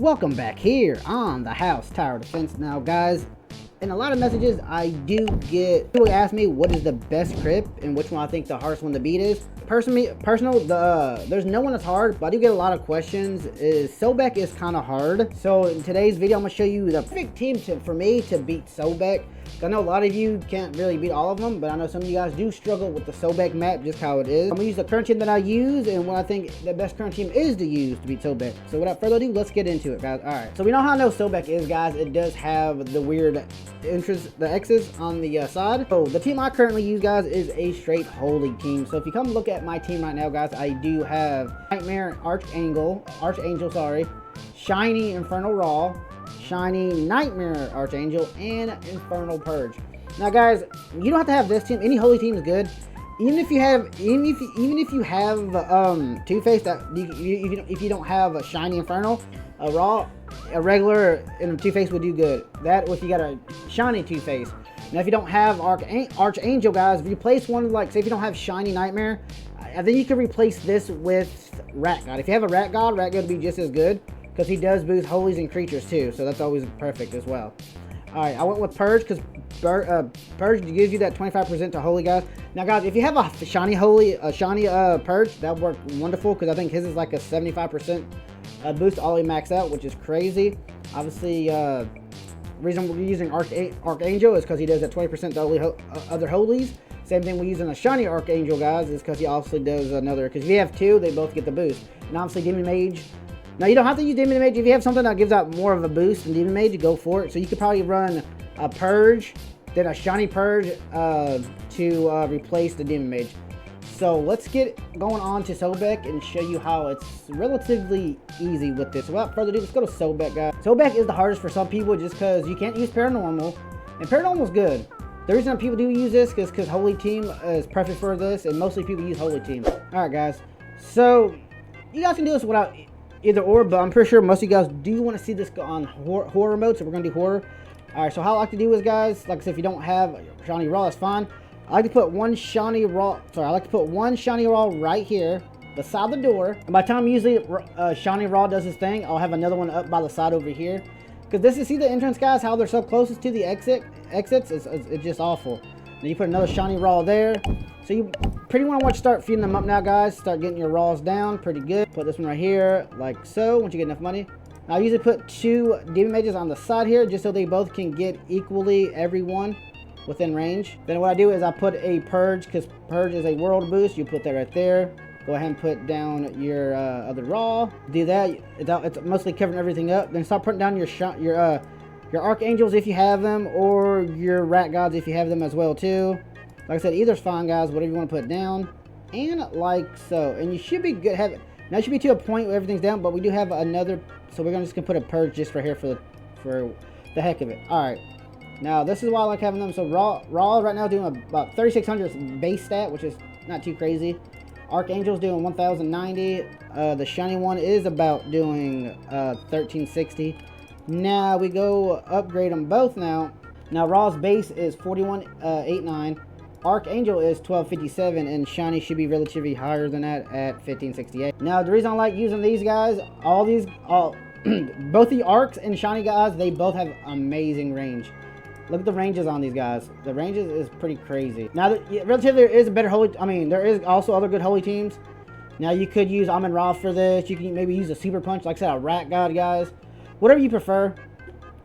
Welcome back here on the house tower defense. Now guys, in a lot of messages I do get people ask me what is the best crypt and which one I think the hardest one to beat is. There's no one that's hard, but I do get a lot of questions. SOBEK is kind of hard. So in today's video I'm going to show you the perfect team for me to beat SOBEK. I know a lot of you can't really beat all of them, but I know some of you guys do struggle with the SOBEK map, just how it is. I'm going to use the current team that I use and what I think the best current team is to use to beat SOBEK. So without further ado, let's get into it, guys. Alright, so we know how I know SOBEK is, guys. It does have the weird the X's on the side. So the team I currently use, guys, is a straight holy team. So if you come look at my team right now, guys, I do have Nightmare Archangel, Shiny Infernal Raw, Shiny Nightmare Archangel, and Infernal Purge. Now guys, you don't have to have this team. Any holy team is good. Even if you have Two-Face, that if you don't have a Shiny Infernal, a Raw, a regular, and Two-Face would do good. That if you got a Shiny Two-Face. Now if you don't have Archangel, guys, replace one, like say if you don't have Shiny Nightmare, I think you can replace this with Rat God. If you have a Rat God would be just as good, because he does boost holies and creatures too, so that's always perfect as well. Alright, I went with Purge because Purge gives you that 25% to holy, guys. Now guys, if you have a shiny Purge, that would work wonderful, because I think his is like a 75% boost all he max out, which is crazy. Obviously, reason we're using Archangel is because he does that 20% to other holies. Same thing we're using a Shiny Archangel, guys, is because he also does another, because if you have two, they both get the boost. And obviously Demon Mage. Now you don't have to use Demon Mage. If you have something that gives out more of a boost than Demon Mage, go for it. So you could probably run a Purge, then a Shiny Purge to replace the Demon Mage. So let's get going on to SOBEK and show you how it's relatively easy with this. Without further ado, let's go to SOBEK, guys. SOBEK is the hardest for some people just because you can't use Paranormal, and Paranormal is good. The reason people do use this is because Holy Team is perfect for this, and mostly people use Holy Team. Alright guys, so you guys can do this without either or, but I'm pretty sure most of you guys do want to see this go on horror mode, so we're going to do horror. Alright, so how I like to do is, guys, like I said, if you don't have Shiny Raw, that's fine. I like to put one Shiny Raw right here beside the door, and by the time usually Shiny Raw does his thing, I'll have another one up by the side over here. Because this is, see the entrance, guys, how they're so closest to the exits, it's just awful. Then you put another Shiny Raw there. So you pretty want to start feeding them up now, guys. Start getting your Raws down pretty good. Put this one right here, like so, once you get enough money. Now I usually put two Demon Mages on the side here, just so they both can get equally everyone within range. Then what I do is I put a Purge, because Purge is a world boost. You put that right there. Go ahead and put down your other Raw. Do that. It's mostly covering everything up. Then start putting down your Archangels if you have them, or your Rat Gods if you have them as well too. Like I said, either's fine, guys. Whatever you want to put down, and like so. And you should be good. Now it should be to a point where everything's down, but we do have another. So we're just gonna put a Purge just right here for the heck of it. All right. Now this is why I like having them. So Raw right now doing about 3,600 base stat, which is not too crazy. Archangel's doing 1,090. The shiny one is about doing 1,360. Now we go upgrade them both now. Now Raw's base is 4189. Archangel is 1257, and Shiny should be relatively higher than that at 1568. Now the reason I like using these guys, both the Arcs and Shiny guys, they both have amazing range. Look at the ranges on these guys. The ranges is pretty crazy. Now, relatively, there is a better there is also other good holy teams. Now, you could use Amun Ra for this. You can maybe use a Super Punch, like I said, a Rat God, guys. Whatever you prefer.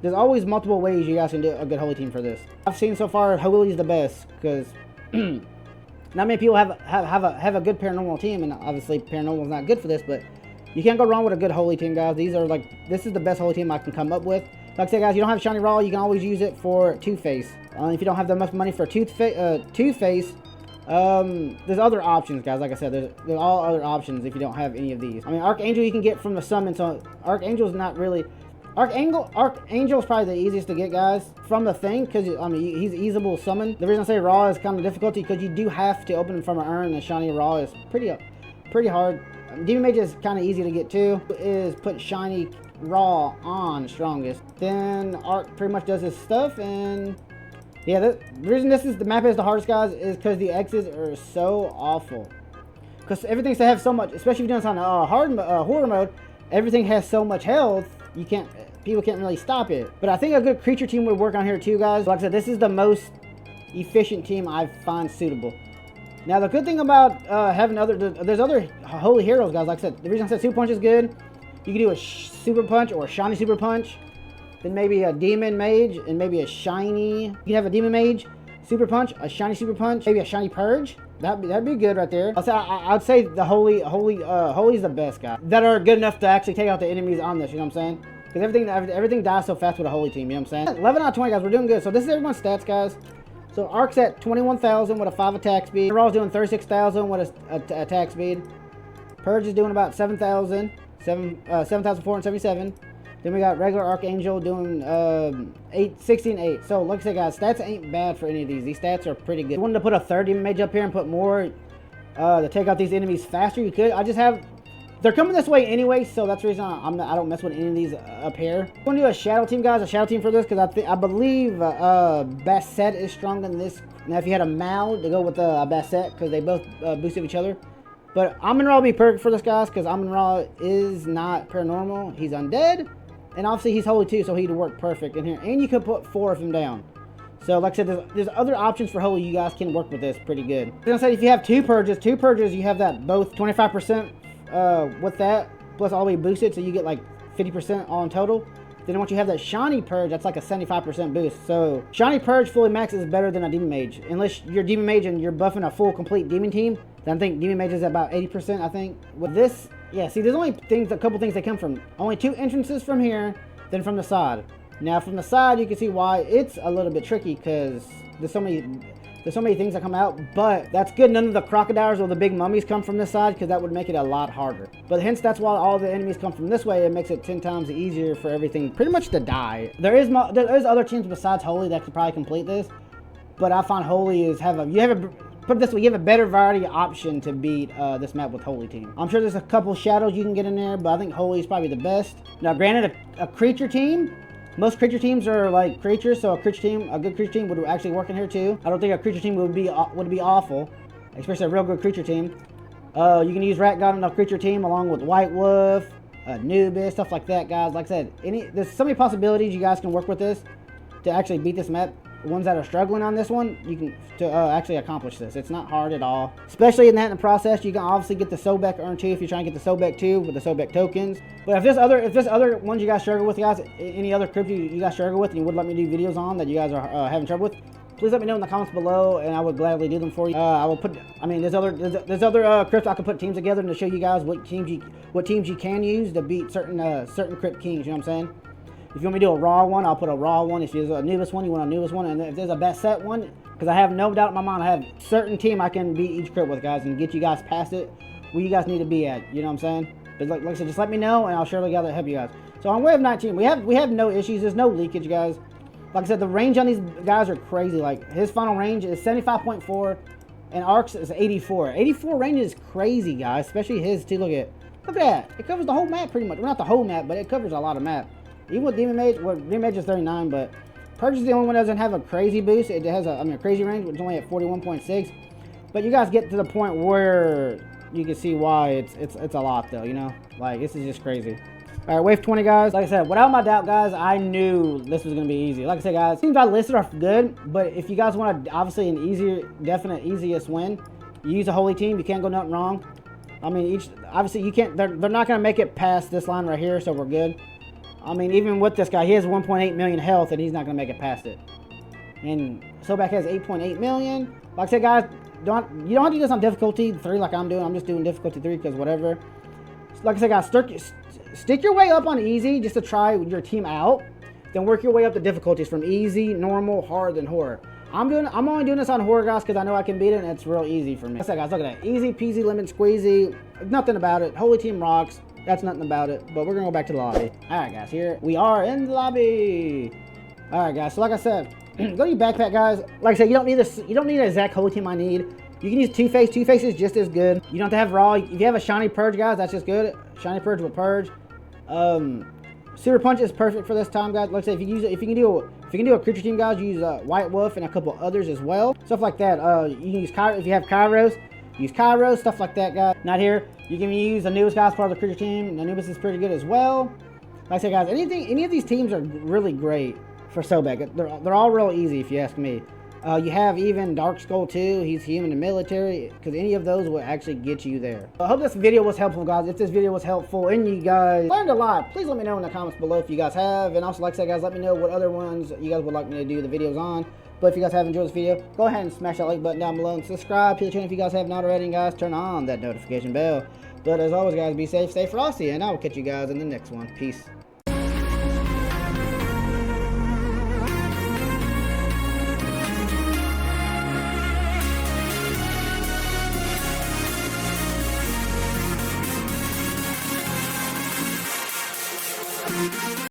There's always multiple ways you guys can do a good holy team for this. I've seen so far, Holy is the best, because not many people have a good Paranormal team, and obviously Paranormal is not good for this, but you can't go wrong with a good holy team, guys. This is the best holy team I can come up with. Like I said, guys, you don't have Shiny Raw, you can always use it for Two-Face. If you don't have that much money for Two-Face, there's other options, guys. Like I said, there's all other options if you don't have any of these. I mean, Archangel you can get from the summon, so Archangel's not really... Archangel's probably the easiest to get, guys, from the thing, because, I mean, he's easable summon. The reason I say Raw is kind of difficulty, because you do have to open him from an urn, and Shiny Raw is pretty hard. Demon Mage is kind of easy to get, too, is put Shiny Raw on strongest. Then Arc pretty much does his stuff, and yeah, the reason the map is the hardest, guys, is because the X's are so awful. Because everything to have so much, especially if you're doing this on horror mode, everything has so much health people can't really stop it. But I think a good creature team would work on here too, guys. Like I said, this is the most efficient team I find suitable. Now, the good thing about having there's other holy heroes, guys. Like I said, the reason I said super punch is good, you can do a super punch or a shiny super punch, then maybe a demon mage and maybe a shiny. You can have a demon mage super punch, a shiny super punch, maybe a shiny purge. That'd be good right there. I'd say the holy's the best guy that are good enough to actually take out the enemies on this. You know what I'm saying? Because everything dies so fast with a holy team. You know what I'm saying? 11 out of 20, guys. We're doing good. So this is everyone's stats, guys. So Arc's at 21,000 with a 5 attack speed. Raw's doing 36,000 with a attack speed. Purge is doing about 7,477. Then we got regular Archangel doing 16 8. So like I said, guys, stats ain't bad for any of these. These stats are pretty good. If you wanted to put a third demon mage up here and put more to take out these enemies faster, you could. They're coming this way anyway, so that's the reason I don't mess with any of these up here. I'm gonna do a shadow team, guys. A shadow team for this because I believe Basset is stronger than this. Now, if you had a Mal to go with Basset because they both boosted each other. But Amon-Ra will be perfect for this, guys, because Amon-Ra is not paranormal. He's undead. And obviously he's holy too, so he'd work perfect in here. And you could put 4 of him down. So like I said, there's other options for holy. You guys can work with this pretty good. I'm gonna say if you have two purges, you have that both 25% with that, plus all the way boosted, so you get like 50% all in total. Then once you have that shiny purge, that's like a 75% boost. So shiny purge fully max is better than a demon mage. Unless you're demon mage and you're buffing a full complete demon team, then I think demon mage is about 80%, I think. With this, yeah, see, there's only a couple things that come from. Only 2 entrances from here, then from the side. Now from the side, you can see why it's a little bit tricky because there's so many things that come out, but that's good. None of the crocodiles or the big mummies come from this side because that would make it a lot harder. But hence, that's why all the enemies come from this way. It makes it 10 times easier for everything pretty much to die. There is other teams besides Holy that could probably complete this, but I find Holy is put it this way, you have a better variety option to beat this map with Holy team. I'm sure there's a couple shadows you can get in there, but I think Holy is probably the best. Now, granted, a creature team. Most creature teams are like creatures, so a good creature team would actually work in here too. I don't think a creature team would be awful, especially a real good creature team. You can use Rat God on a creature team along with White Wolf, Anubis, stuff like that, guys. Like I said, there's so many possibilities you guys can work with this to actually beat this map. Ones that are struggling on this one, you can actually accomplish this. It's not hard at all. Especially in the process, you can obviously get the Sobek urn too if you're trying to get the Sobek too with the Sobek tokens. But if there's other ones you guys struggle with, guys, any other crypt you guys struggle with and you would let me do videos on that you guys are having trouble with, please let me know in the comments below and I would gladly do them for you. There's other crypts I can put teams together to show you guys what teams you can use to beat certain crypt kings. You know what I'm saying? If you want me to do a raw one, I'll put a raw one. If there's a Anubis one, you want a Anubis one. And if there's a Basset one, because I have no doubt in my mind, I have certain team I can beat each crypt with, guys, and get you guys past it where you guys need to be at. You know what I'm saying? But like I said, just let me know, and I'll surely gather to help you guys. So on wave 19, we have no issues. There's no leakage, guys. Like I said, the range on these guys are crazy. Like his final range is 75.4, and Arc's is 84. 84 range is crazy, guys. Especially his too. Look at that. It covers the whole map pretty much. Well, not the whole map, but it covers a lot of map. Even with Demon Mage, well, Demon Mage is 39, but Purge is the only one that doesn't have a crazy boost. It has a crazy range, which is only at 41.6. But you guys get to the point where you can see why it's a lot though, you know? Like, this is just crazy. All right, wave 20, guys. Like I said, without my doubt, guys, I knew this was going to be easy. Like I said, guys, teams I listed are good, but if you guys want obviously an easiest win, you use a Holy team, you can't go nothing wrong. I mean, obviously you can't, they're not going to make it past this line right here, so we're good. I mean, even with this guy, he has 1.8 million health, and he's not going to make it past it. And Sobek has 8.8 million. Like I said, guys, you don't have to do this on difficulty 3 like I'm doing. I'm just doing difficulty 3 because whatever. Like I said, guys, stick your way up on easy just to try your team out. Then work your way up the difficulties from easy, normal, hard, and horror. I'm only doing this on horror, guys, because I know I can beat it, and it's real easy for me. Like I said, guys, look at that. Easy peasy lemon squeezy. Nothing about it. Holy team rocks. That's nothing about it, but we're gonna go back to the lobby. All right, guys, here we are in the lobby. All right, guys. So like I said, go to your backpack, guys. Like I said, you don't need this. You don't need an exact holy team I need. You can use Two-Face. Two-Face is just as good. You don't have to have raw. If you have a shiny purge, guys, that's just good. Shiny purge with purge. Super punch is perfect for this time, guys. Like I said, if you can do a creature team, guys, use White Wolf and a couple others as well. Stuff like that. You can use Kairos if you have Kairos. Use Kairos, stuff like that, guys. Not here. You can use Anubis, guys, part of the creature team. Anubis is pretty good as well. Like I said, guys, any of these teams are really great for Sobek. They're all real easy if you ask me. You have even Dark Skull 2, he's human and military, because any of those will actually get you there. I hope this video was helpful, guys. If this video was helpful and you guys learned a lot, please let me know in the comments below if you guys have. And also, like I said, guys, let me know what other ones you guys would like me to do the videos on. But if you guys have enjoyed this video, go ahead and smash that like button down below and subscribe to the channel if you guys have not already. And guys, turn on that notification bell. But as always, guys, be safe, stay frosty, and I will catch you guys in the next one. Peace. Thank you.